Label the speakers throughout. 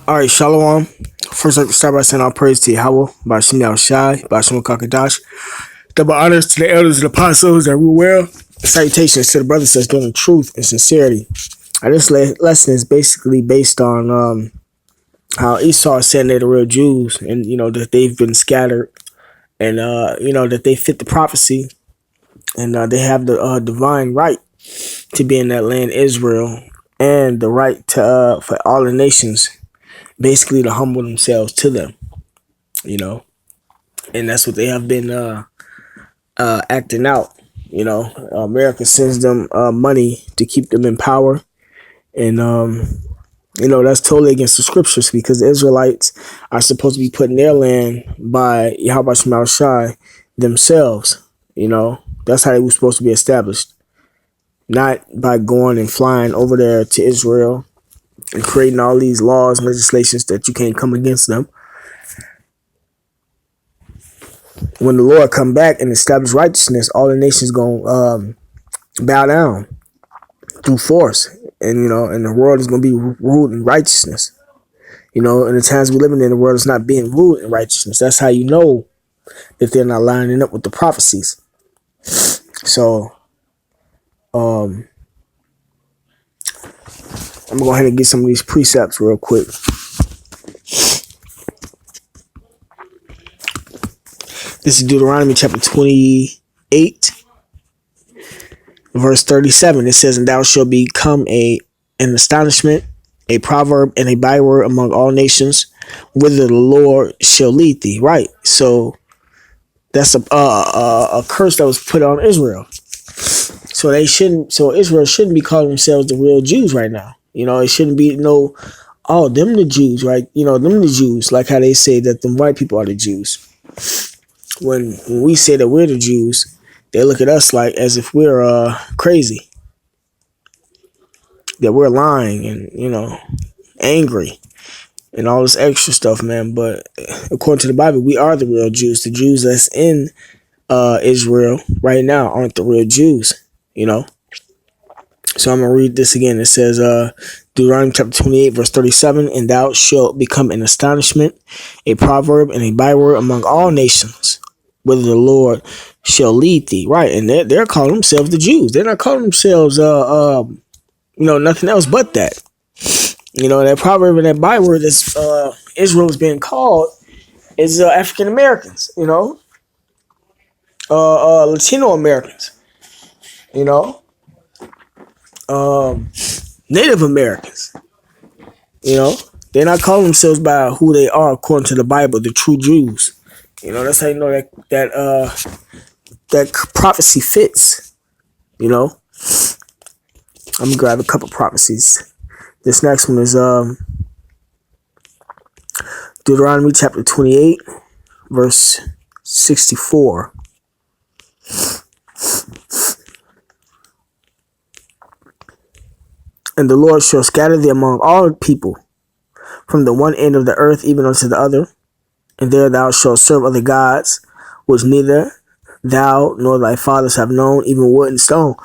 Speaker 1: All right, Shalom. First, I'd like to start by saying all praise to Yahweh, Bashim Yahweh Shai, Bashim Kakadash. Double honors to the elders and apostles that rule well. Salutations to the brothers that's doing the truth and sincerity. This lesson is basically based on how Esau is saying they're the real Jews, and that they've been scattered, and that they fit the prophecy, and they have the divine right to be in that land, Israel, and the right to for all the nations, basically to humble themselves to them. And that's what they have been acting out. America sends them money to keep them in power, and that's totally against the scriptures because the Israelites are supposed to be put in their land by Yahweh Shema Shai themselves. That's how they were supposed to be established, not by going and flying over there to Israel and creating all these laws and legislations that you can't come against them. When the Lord come back and establish righteousness, all the nations gonna bow down through force, and the world is gonna be ruled in righteousness. In the times we're living in, the world is not being ruled in righteousness. That's how you know that they're not lining up with the prophecies. So, I'm gonna go ahead and get some of these precepts real quick. This is Deuteronomy chapter 28, verse 37. It says, "And thou shalt become an astonishment, a proverb, and a byword among all nations, whither the Lord shall lead thee." Right. So that's a curse that was put on Israel. So Israel shouldn't be calling themselves the real Jews right now. It shouldn't be them the Jews, right? Them the Jews, like how they say that the white people are the Jews. When we say that we're the Jews, they look at us like as if we're crazy, that we're lying and angry and all this extra stuff, man. But according to the Bible, we are the real Jews. The Jews that's in Israel right now aren't the real Jews, So I'm gonna read this again. It says, Deuteronomy chapter 28, verse 37, "And thou shalt become an astonishment, a proverb, and a byword among all nations, whither the Lord shall lead thee." Right, and they're calling themselves the Jews. They're not calling themselves nothing else but that. That proverb and that byword that Israel is being called is African Americans. Latino Americans. Native Americans. They're not calling themselves by who they are according to the Bible, the true Jews. That's how you know that prophecy fits. I'm gonna grab a couple prophecies. This next one is Deuteronomy chapter 28, verse 64. "And the Lord shall scatter thee among all people, from the one end of the earth even unto the other, and there thou shalt serve other gods, which neither thou nor thy fathers have known, even wood and stone."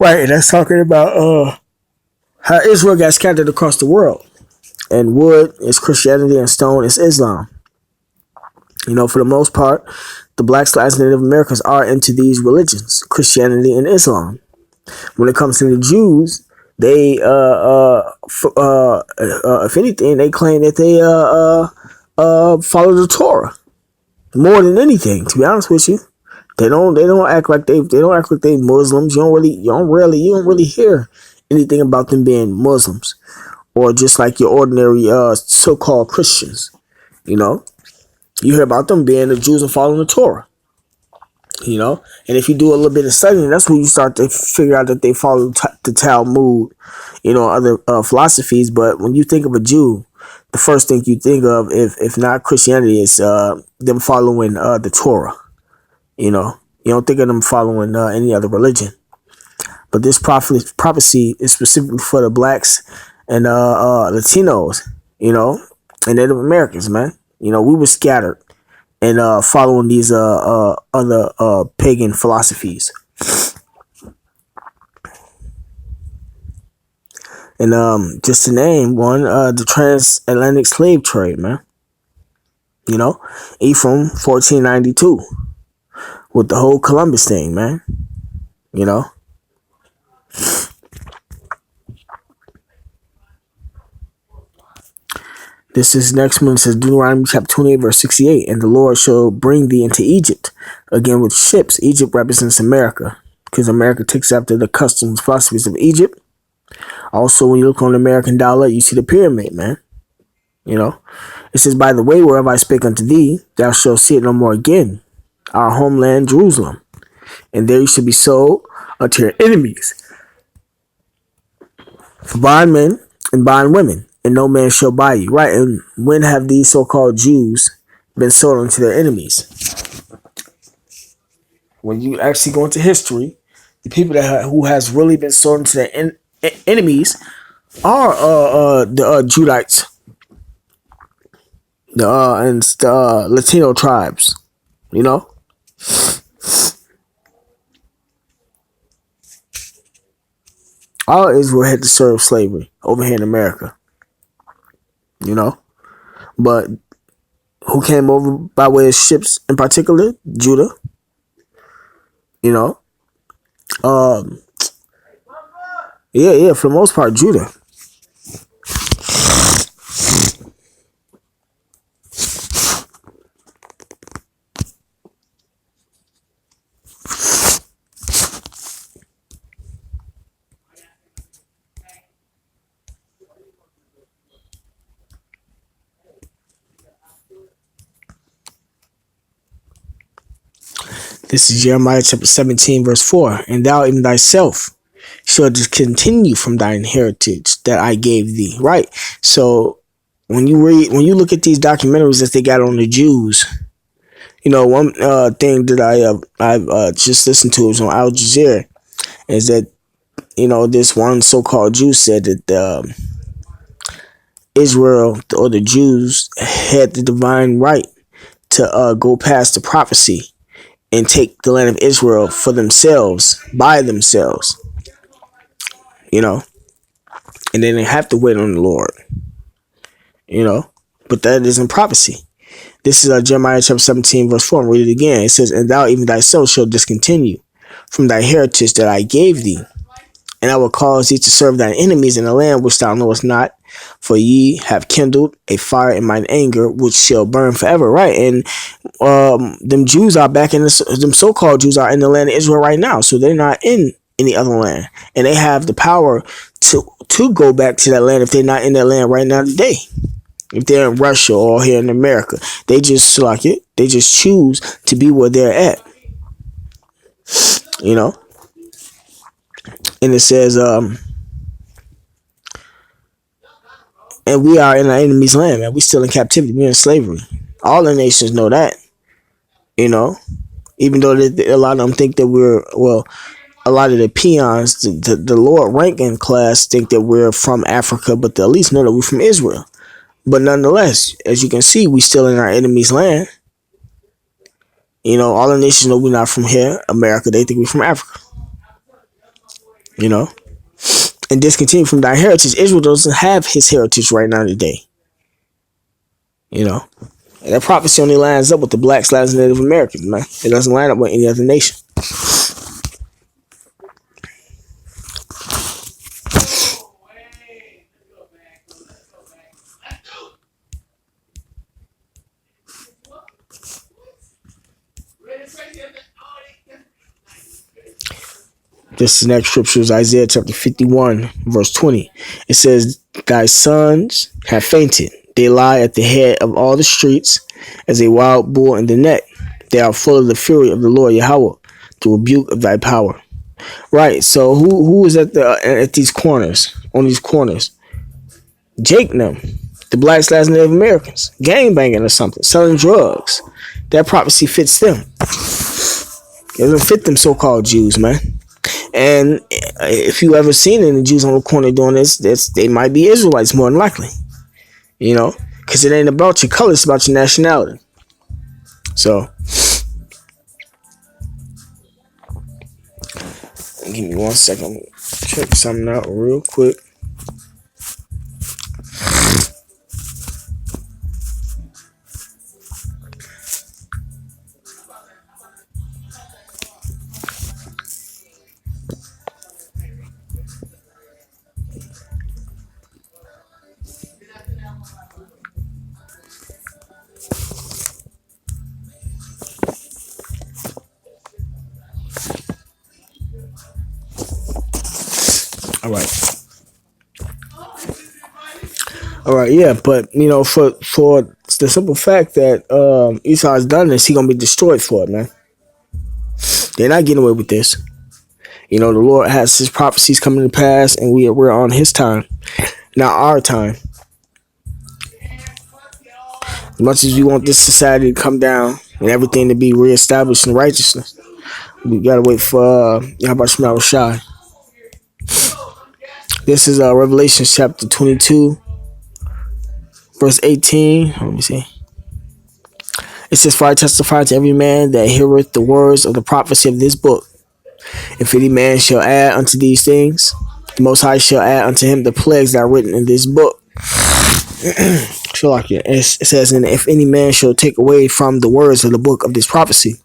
Speaker 1: Right, and that's talking about how Israel got scattered across the world. And wood is Christianity and stone is Islam. For the most part, the blacks, and Native Americans are into these religions, Christianity and Islam. When it comes to the Jews, they, if anything, they claim that they follow the Torah more than anything. To be honest with you, they don't act like they Muslims. You don't really hear anything about them being Muslims or just like your ordinary so-called Christians. You hear about them being the Jews and following the Torah. And if you do a little bit of studying, that's when you start to figure out that they follow the Talmud, other philosophies. But when you think of a Jew, the first thing you think of, if not Christianity, is them following the Torah. You don't think of them following any other religion. But this prophecy is specifically for the blacks and Latinos, and Native Americans, man. We were scattered and following these other pagan philosophies. And just to name one, the transatlantic slave trade, man. You know, Ephraim 1492 with the whole Columbus thing, man. You know, this is next one. It says Deuteronomy chapter 28, verse 68. And the Lord shall bring thee into Egypt again with ships. Egypt represents America because America takes after the customs philosophies of Egypt. Also, when you look on the American dollar, you see the pyramid, man. You know, it says, by the way, wherever I spake unto thee, thou shalt see it no more again. Our homeland, Jerusalem. And there you shall be sold unto your enemies for bondmen and bondwomen, and no man shall buy you. Right? And when have these so-called Jews been sold unto their enemies? When you actually go into history, the people who has really been sold into their enemies are the Judites, the Latino tribes. You know, all Israel had to serve slavery over here in America. You know, but who came over by way of ships in particular? Judah. You know, yeah, for the most part, Judah. This is Jeremiah chapter 17, verse 4. And thou even thyself shalt discontinue from thine heritage that I gave thee. Right. So when you look at these documentaries that they got on the Jews, you know, one thing that I've just listened to is on Al Jazeera is that, you know, this one so-called Jew said that Israel or the Jews had the divine right to go past the prophecy and take the land of Israel for themselves, by themselves, you know, and then they have to wait on the Lord, you know, but that isn't prophecy. This is Jeremiah chapter 17, verse 4. Read it again. It says, and thou even thyself shalt discontinue from thy heritage that I gave thee, and I will cause thee to serve thine enemies in a land which thou knowest not, for ye have kindled a fire in mine anger, which shall burn forever. Right? And them Jews are back in them so-called Jews are in the land of Israel right now, so they're not in any other land, and they have the power to go back to that land if they're not in that land right now today. If they're in Russia or here in America, they just like it. They just choose to be where they're at, you know. And it says, and we are in our enemy's land, man. We still in captivity. We're in slavery. All the nations know that, you know. Even though a lot of them think that a lot of the peons, the lower ranking class, think that we're from Africa, but they at least know that we're from Israel. But nonetheless, as you can see, we still in our enemy's land. You know, all the nations know we're not from here, America. They think we're from Africa. You know, and discontinue from thy heritage. Israel doesn't have his heritage right now today. You know, and that prophecy only lines up with the blacks, Latins, and Native Americans, man. It doesn't line up with any other nation. This next scripture is Isaiah chapter 51, verse 20. It says, thy sons have fainted. They lie at the head of all the streets as a wild bull in the net. They are full of the fury of the Lord Yahweh, the rebuke of thy power. Right. So who is at these corners, on these corners? Jake and them, the blacks, Latins, Native Americans, gangbanging or something, selling drugs. That prophecy fits them. It doesn't fit them so-called Jews, man. And if you ever seen any Jews on the corner doing this, they might be Israelites more than likely. You know, because it ain't about your color, it's about your nationality. So, give me 1 second. Check something out real quick. All right. All right, yeah, but for the simple fact that Esau has done this, he gonna be destroyed for it, man. They're not getting away with this. The Lord has his prophecies coming to pass, and we're on his time, not our time. As much as we want this society to come down and everything to be reestablished in righteousness, we gotta wait for Yahweh Shema Shai. This is Revelation chapter 22, verse 18. Let me see. It says, "For I testify to every man that heareth the words of the prophecy of this book. If any man shall add unto these things, the Most High shall add unto him the plagues that are written in this book." It says, "And if any man shall take away from the words of the book of this prophecy,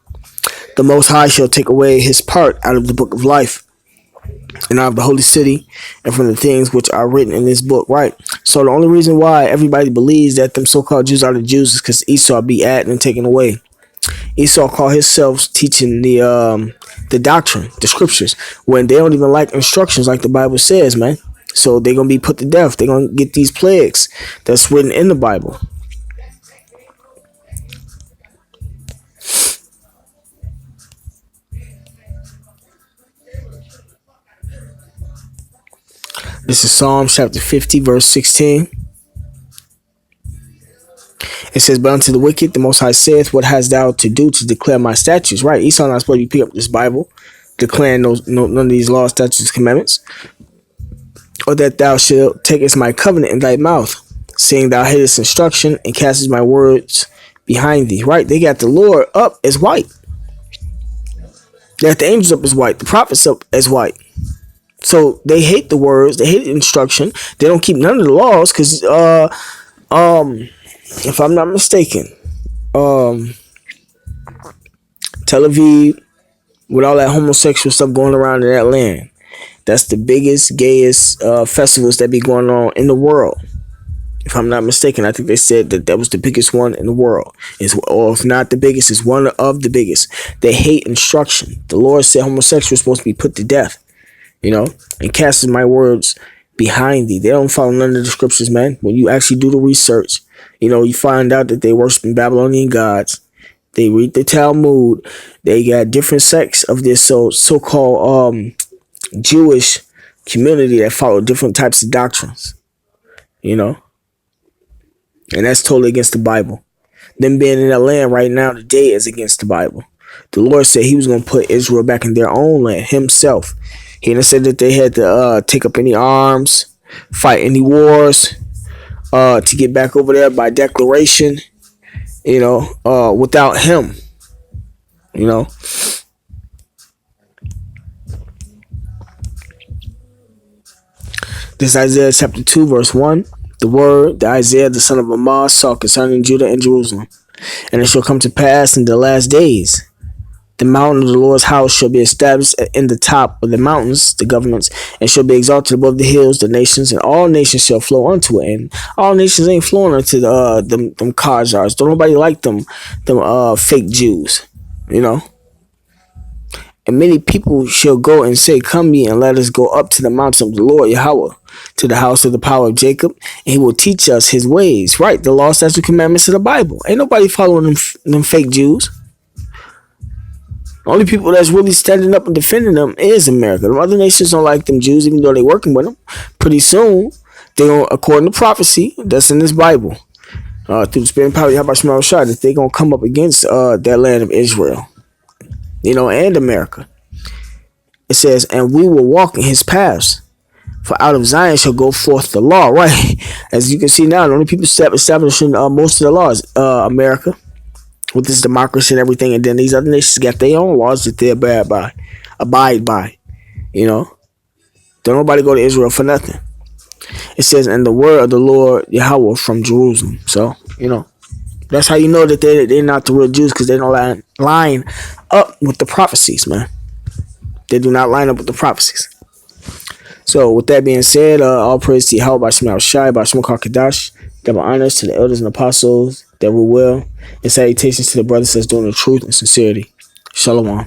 Speaker 1: the Most High shall take away his part out of the book of life, and out of the holy city, and from the things which are written in this book." Right. So the only reason why everybody believes that them so-called Jews are the Jews is because Esau be added and taken away. Esau called himself teaching the doctrine, the scriptures, when they don't even like instructions like the Bible says, man. So they're gonna be put to death. They're gonna get these plagues that's written in the Bible. This is Psalms chapter 50, verse 16. It says, "But unto the wicked the Most High saith, What hast thou to do to declare my statutes?" Right? Esau not supposed to pick up this Bible, declaring none of these laws, statutes, commandments. "Or that thou shalt takest my covenant in thy mouth, seeing thou hatest instruction, and castest my words behind thee." Right? They got the Lord up as white. They got the angels up as white, the prophets up as white. So they hate the words, they hate the instruction. They don't keep none of the laws, because if I'm not mistaken, Tel Aviv, with all that homosexual stuff going around in that land, that's the biggest, gayest festivals that be going on in the world. If I'm not mistaken, I think they said that was the biggest one in the world. Or if not the biggest, it's one of the biggest. They hate instruction. The Lord said homosexuals are supposed to be put to death, and casted my words behind thee. They don't follow none of the scriptures, man. When you actually do the research, you find out that they worship Babylonian gods. They read the Talmud. They got different sects of this so-called Jewish community that follow different types of doctrines, and that's totally against the Bible. Them being in that land right now today is against the Bible. The Lord said he was going to put Israel back in their own land himself. He didn't say that they had to take up any arms, fight any wars, to get back over there by declaration, without him, This is Isaiah chapter 2, verse 1. The word that Isaiah the son of Amoz saw concerning Judah and Jerusalem. "And it shall come to pass in the last days, the mountain of the Lord's house shall be established in the top of the mountains, the governments, and shall be exalted above the hills, the nations, and all nations shall flow unto it." And all nations ain't flowing unto them Khazars. Don't nobody like them fake Jews, "And many people shall go and say, Come ye, and let us go up to the mountain of the Lord Yahweh, to the house of the power of Jacob, and he will teach us his ways." Right? The law, statutes, commandments of the Bible. Ain't nobody following them fake Jews. The only people that's really standing up and defending them is America. The other nations don't like them Jews, even though they're working with them. Pretty soon, they're going, according to prophecy that's in this Bible, through the spirit and power of Yahweh Shema Shai, that they're going to come up against that land of Israel, and America. It says, "And we will walk in his paths, for out of Zion shall go forth the law." Right? As you can see now, the only people establishing most of the laws, America, with this democracy and everything, and then these other nations got their own laws that they abide by. Don't nobody go to Israel for nothing. It says, "And the word of the Lord Yahweh from Jerusalem." So, that's how you know that they're not the real Jews, because they don't line up with the prophecies, man. They do not line up with the prophecies. So, with that being said, all praise to Yahweh by Shema Shai, by Shema Kadash. Double honors to the elders and apostles that were well, and salutations to the brothers that's doing the truth and sincerity. Shalom.